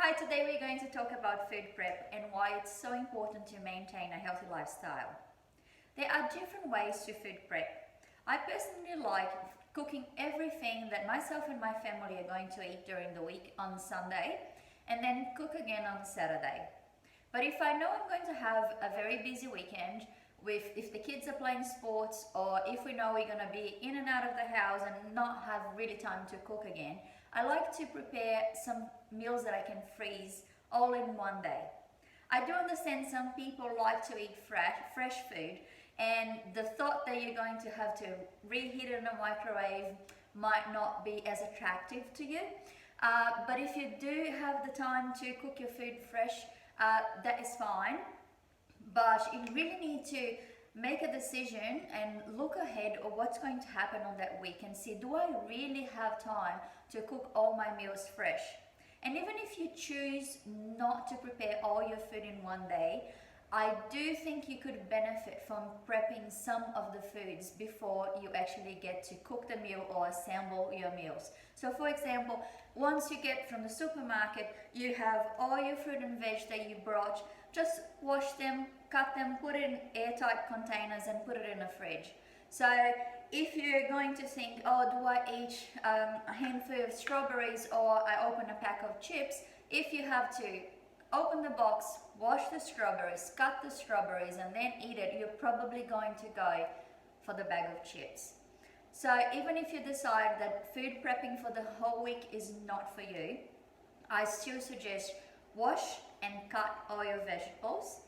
Hi, today we're going to talk about food prep and why it's so important to maintain a healthy lifestyle. There are different ways to food prep. I personally like cooking everything that myself and my family are going to eat during the week on Sunday and then cook again on Saturday. But if I know I'm going to have a very busy weekend, if the kids are playing sports, or if we know we're going to be in and out of the house and not have really time to cook again, I like to prepare some meals that I can freeze all in one day. I do understand some people like to eat fresh food, and the thought that you're going to have to reheat it in a microwave might not be as attractive to you. But if you do have the time to cook your food fresh, that is fine. But you really need to make a decision and look ahead of what's going to happen on that week and see, do I really have time to cook all my meals fresh? And even if you choose not to prepare all your food in one day, I do think you could benefit from prepping some of the foods before you actually get to cook the meal or assemble your meals. So for example, once you get from the supermarket, you have all your fruit and veg that you brought. Just wash them, cut them, put it in airtight containers and put it in a fridge. So if you're going to think, oh, do I eat a handful of strawberries or I open a pack of chips? If you have to open the box, wash the strawberries, cut the strawberries and then eat it, you're probably going to go for the bag of chips. So even if you decide that food prepping for the whole week is not for you, I still suggest wash and cut all your vegetables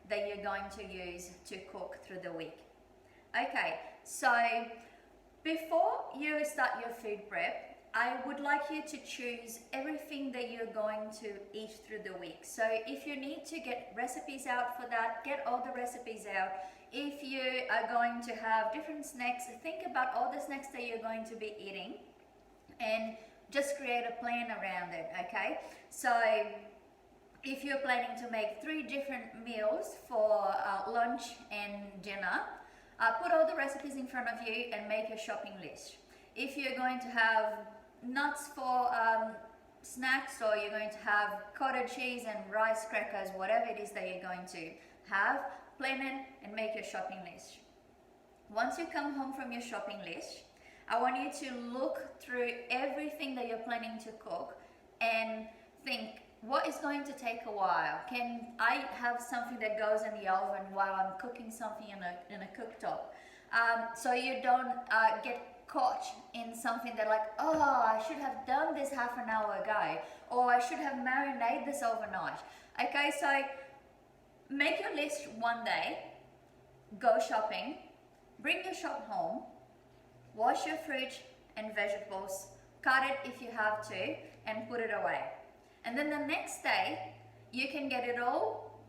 that you're going to use to cook through the week. Okay, so before you start your food prep, I would like you to choose everything that you're going to eat through the week. So if you need to get recipes out for that, get all the recipes out. If you are going to have different snacks, think about all the snacks that you're going to be eating and just create a plan around it, okay? So if you're planning to make 3 different meals for lunch and dinner, put all the recipes in front of you and make a shopping list. If you're going to have nuts for snacks, or you're going to have cottage cheese and rice crackers, whatever it is that you're going to have, plan it and make your shopping list. Once you come home from your shopping list, I want you to look through everything that you're planning to cook and think, what is going to take a while? Can I have something that goes in the oven while I'm cooking something in a cooktop? So you don't get caught in something that like, oh, I should have done this half an hour ago, or I should have marinated this overnight. Okay, so make your list one day, go shopping, bring your shop home, wash your fruit and vegetables, cut it if you have to, and put it away. And then the next day, you can get it all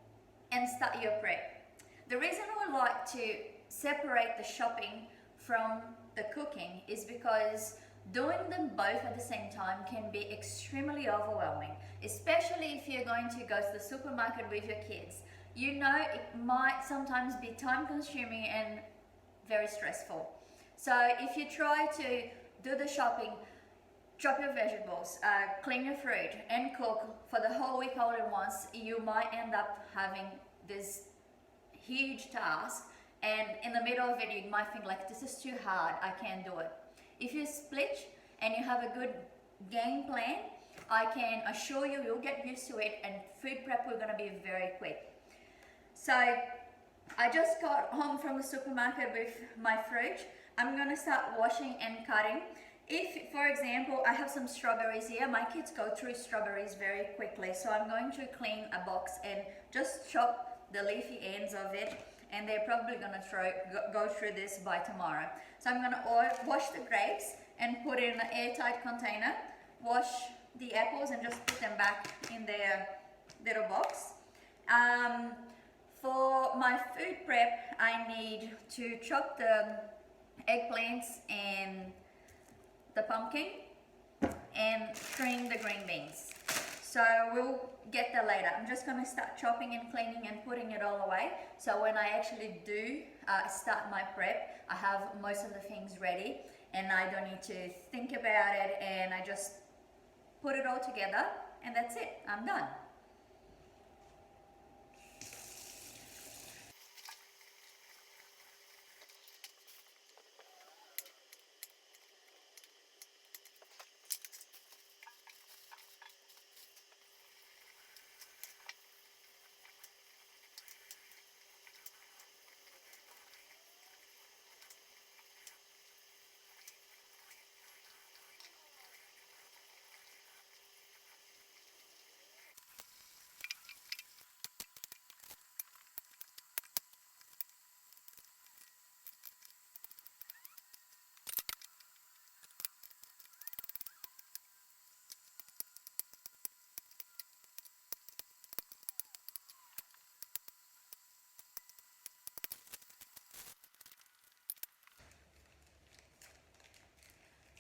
and start your prep. The reason I like to separate the shopping from the cooking is because doing them both at the same time can be extremely overwhelming, especially if you're going to go to the supermarket with your kids. You know, it might sometimes be time consuming and very stressful. So if you try to do the shopping, chop your vegetables, clean your fruit and cook for the whole week all at once, you might end up having this huge task, and in the middle of it you might think like, this is too hard, I can't do it. If you split and you have a good game plan, I can assure you you'll get used to it, and food prep will gonna be very quick. So I just got home from the supermarket with my fruit. I'm gonna start washing and cutting. If, for example, I have some strawberries here, my kids go through strawberries very quickly, so I'm going to clean a box and just chop the leafy ends of it, and they're probably going to go through this by tomorrow. So I'm going to wash the grapes and put it in an airtight container, wash the apples and just put them back in their little box. For my food prep, I need to chop the eggplants and the pumpkin and string the green beans. So we'll get that later. I'm just going to start chopping and cleaning and putting it all away. So when I actually do start my prep, I have most of the things ready and I don't need to think about it, and I just put it all together and that's it, I'm done.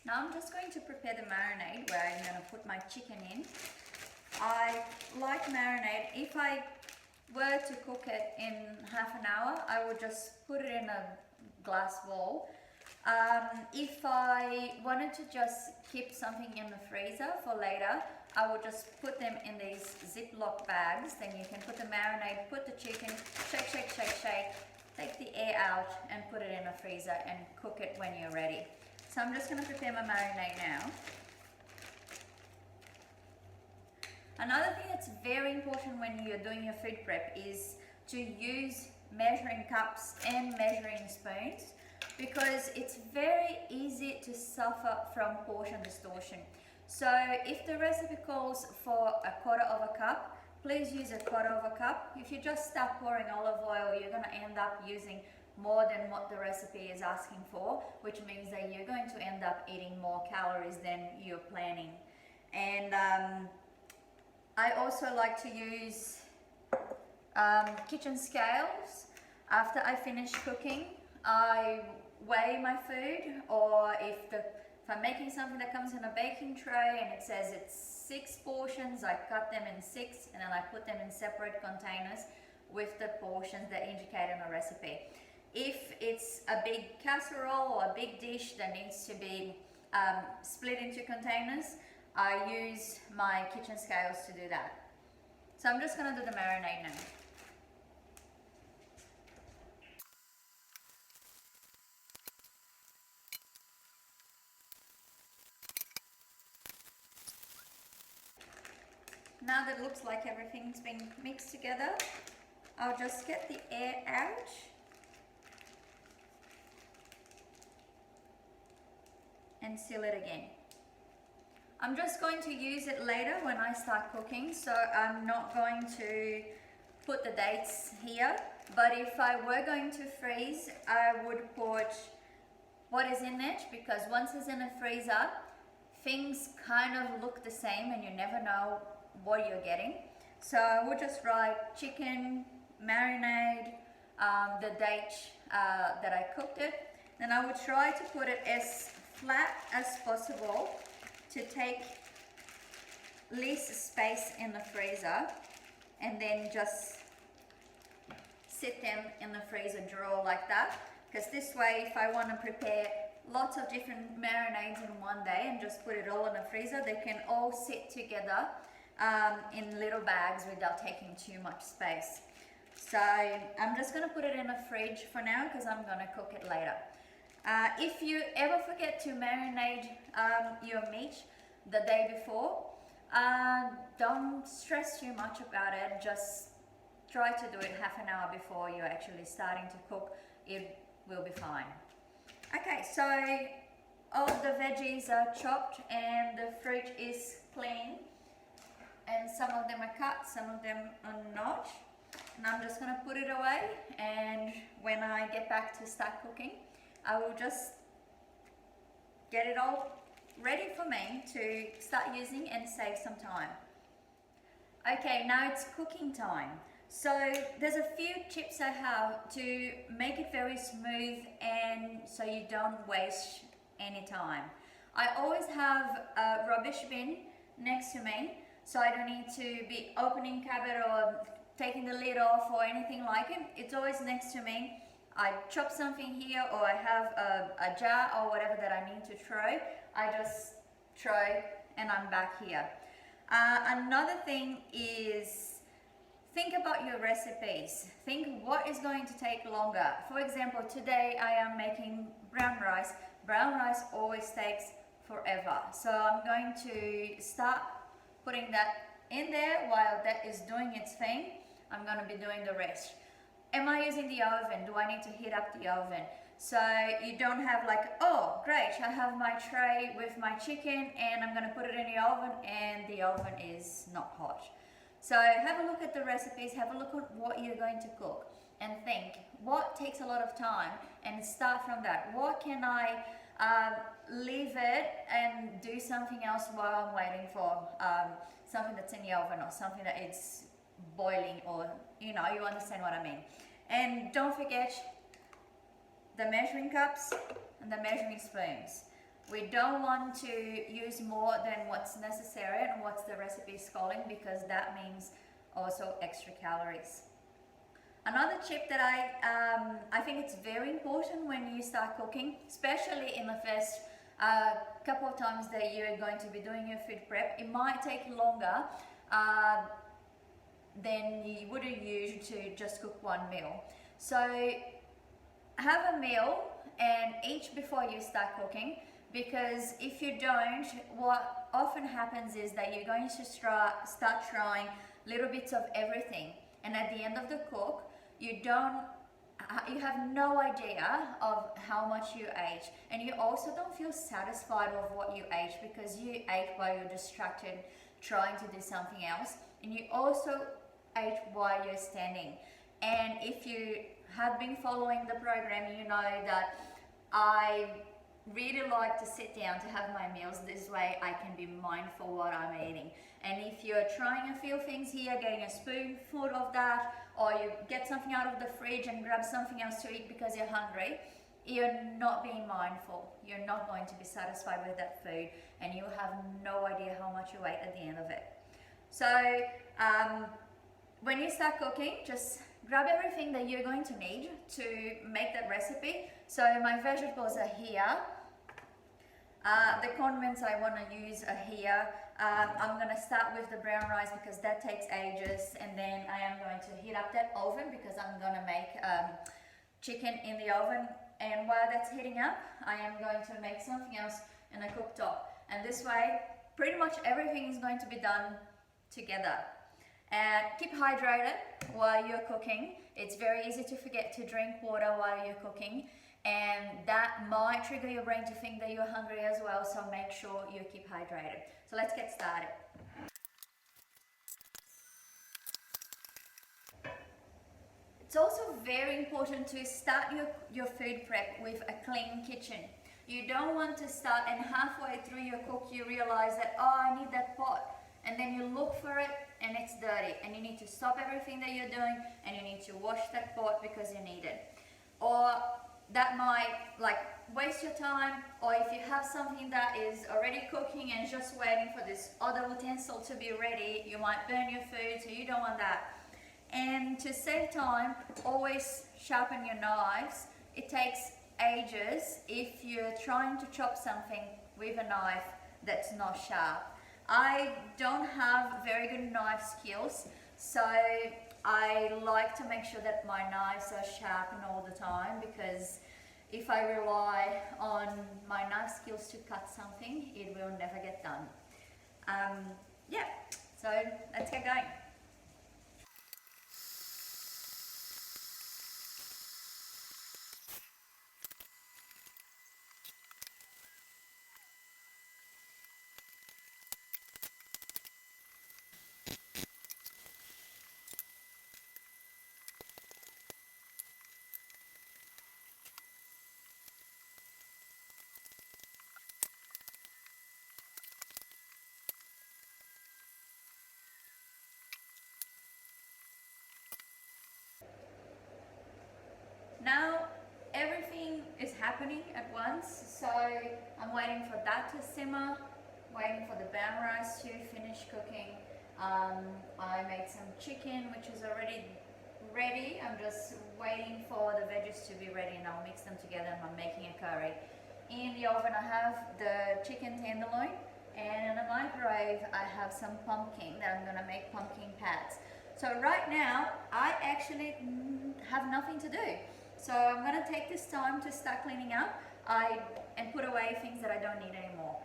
Now I'm just going to prepare the marinade where I'm going to put my chicken in. I like marinade. If I were to cook it in half an hour, I would just put it in a glass bowl. If I wanted to just keep something in the freezer for later, I would just put them in these Ziploc bags. Then you can put the marinade, put the chicken, shake, shake, shake, shake, take the air out and put it in the freezer and cook it when you're ready. So I'm just going to prepare my marinade now. Another thing that's very important when you're doing your food prep is to use measuring cups and measuring spoons, because it's very easy to suffer from portion distortion. So if the recipe calls for a quarter of a cup, please use a quarter of a cup. If you just start pouring olive oil, you're going to end up using more than what the recipe is asking for, which means that you're going to end up eating more calories than you're planning. And I also like to use kitchen scales. After I finish cooking, I weigh my food, or if I'm making something that comes in a baking tray and it says it's 6 portions, I cut them in 6 and then I put them in separate containers with the portions that indicate in the recipe. If it's a big casserole or a big dish that needs to be split into containers, I use my kitchen scales to do that. So I'm just going to do the marinade now. Now that it looks like everything's been mixed together, I'll just get the air out. And seal it again. I'm just going to use it later when I start cooking, so I'm not going to put the dates here, but if I were going to freeze, I would put what is in it, because once it's in a freezer, things kind of look the same and you never know what you're getting. So I would just write chicken, marinade, the date that I cooked it, and I would try to put it as flat as possible to take least space in the freezer, and then just sit them in the freezer drawer like that, because this way if I want to prepare lots of different marinades in one day and just put it all in the freezer, they can all sit together in little bags without taking too much space. So I'm just going to put it in the fridge for now because I'm going to cook it later. If you ever forget to marinate your meat the day before, don't stress too much about it. Just try to do it half an hour before you're actually starting to cook. It will be fine. Okay, so all the veggies are chopped and the fruit is clean, and some of them are cut, some of them are not. And I'm just going to put it away, and when I get back to start cooking, I will just get it all ready for me to start using and save some time. Okay, now it's cooking time. So there's a few tips I have to make it very smooth and so you don't waste any time. I always have a rubbish bin next to me, so I don't need to be opening cupboard or taking the lid off or anything like it. It's always next to me. I chop something here, or I have a jar or whatever that I need to throw. I just throw and I'm back here. Another thing is think about your recipes. Think what is going to take longer. For example, today I am making brown rice. Brown rice always takes forever. So I'm going to start putting that in there while that is doing its thing. I'm going to be doing the rest. Am I using the oven? Do I need to heat up the oven? So you don't have like, oh great, I have my tray with my chicken and I'm going to put it in the oven and the oven is not hot. So have a look at the recipes, have a look at what you're going to cook and think what takes a lot of time and start from that. What can I leave it and do something else while I'm waiting for something that's in the oven or something that is boiling, or you understand what I mean. And don't forget the measuring cups and the measuring spoons. We don't want to use more than what's necessary and what's the recipe is calling, because that means also extra calories. Another tip that I think it's very important when you start cooking, especially in the first couple of times that you're going to be doing your food prep. It might take longer than you would have used to just cook one meal. So have a meal and eat before you start cooking, because if you don't, what often happens is that you're going to start trying little bits of everything, and at the end of the cook you have no idea of how much you ate, and you also don't feel satisfied with what you ate because you ate while you're distracted trying to do something else, and you also ate while you're standing. And if you have been following the program, you know that I really like to sit down to have my meals. This way I can be mindful what I'm eating. And if you're trying a few things here, getting a spoonful of that, or you get something out of the fridge and grab something else to eat because you're hungry, you're not being mindful. You're not going to be satisfied with that food, and you have no idea how much you ate at the end of it. So when you start cooking, just grab everything that you're going to need to make that recipe. So my vegetables are here. The condiments I want to use are here. I'm going to start with the brown rice because that takes ages, and then I am going to heat up that oven because I'm going to make chicken in the oven, and while that's heating up I am going to make something else in a cooktop, and this way pretty much everything is going to be done together. And keep hydrated while you're cooking. It's very easy to forget to drink water while you're cooking, and that might trigger your brain to think that you're hungry as well, so make sure you keep hydrated. So let's get started. It's also very important to start your food prep with a clean kitchen. You don't want to start and halfway through your cook you realize that, oh, I need that pot, and then you look for it and it's dirty, and you need to stop everything that you're doing and you need to wash that pot because you need it. Or that might waste your time, or if you have something that is already cooking and just waiting for this other utensil to be ready, you might burn your food, so you don't want that. And to save time, always sharpen your knives. It takes ages if you're trying to chop something with a knife that's not sharp. I don't have very good knife skills, so I like to make sure that my knives are sharpened all the time, because if I rely on my knife skills to cut something, it will never get done. Yeah, so let's get going. Now everything is happening at once, so I'm waiting for that to simmer, waiting for the brown rice to finish cooking. I made some chicken which is already ready. I'm just waiting for the veggies to be ready and I'll mix them together and I'm making a curry. In the oven I have the chicken tenderloin. And in the microwave, I have some pumpkin that I'm gonna make pumpkin pads. So right now, I actually have nothing to do. So I'm gonna take this time to start cleaning up and put away things that I don't need anymore.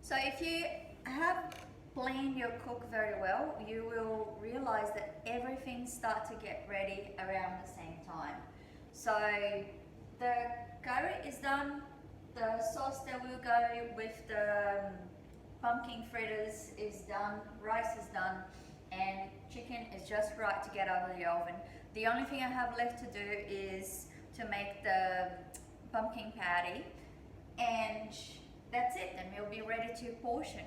So if you have planned your cook very well, you will realize that everything starts to get ready around the same time. So the curry is done, the sauce that will go with the pumpkin fritters is done, rice is done, and chicken is just right to get out of the oven. The only thing I have left to do is to make the pumpkin patty, and that's it, and we'll be ready to portion.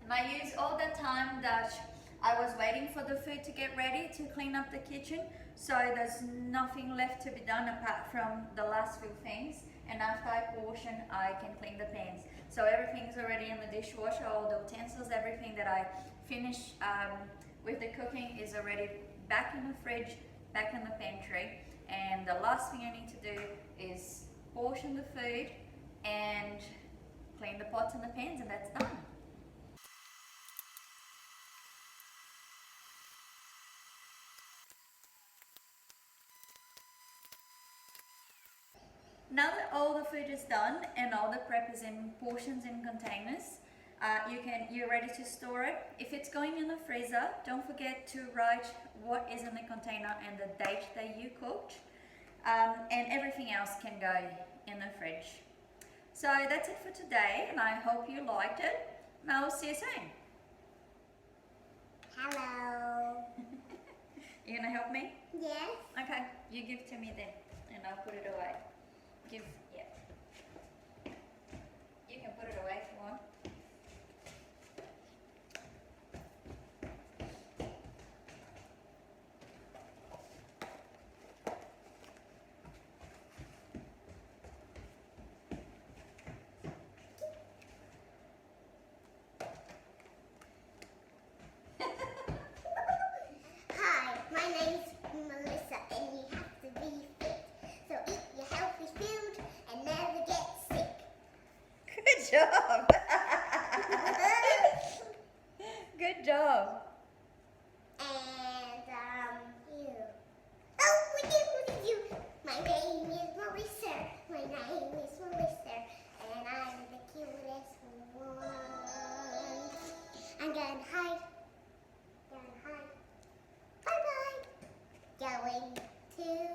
And I use all the time that I was waiting for the food to get ready to clean up the kitchen, so there's nothing left to be done apart from the last few things. And after I portion, I can clean the pans. So everything's already in the dishwasher, all the utensils, everything that I finished with the cooking is already back in the fridge, back in the pantry. And the last thing I need to do is portion the food and clean the pots and the pans, and that's done. Now that all the food is done and all the prep is in portions and containers, you're ready to store it. If it's going in the freezer, don't forget to write what is in the container and the date that you cooked, and everything else can go in the fridge. So that's it for today, and I hope you liked it, and I'll see you soon. Hello. You gonna help me? Yes. Okay, you give to me then, and I'll put it away. Yeah. You can put it away if you want. Hi, my name's Melissa, and you have to be fit. So eat your healthy food and never get sick. Good job. Good job. And you. Oh, what did you? My name is Melissa. My name is Melissa, and I'm the cutest one. I'm gonna hide. Gonna hide. Bye bye. Going to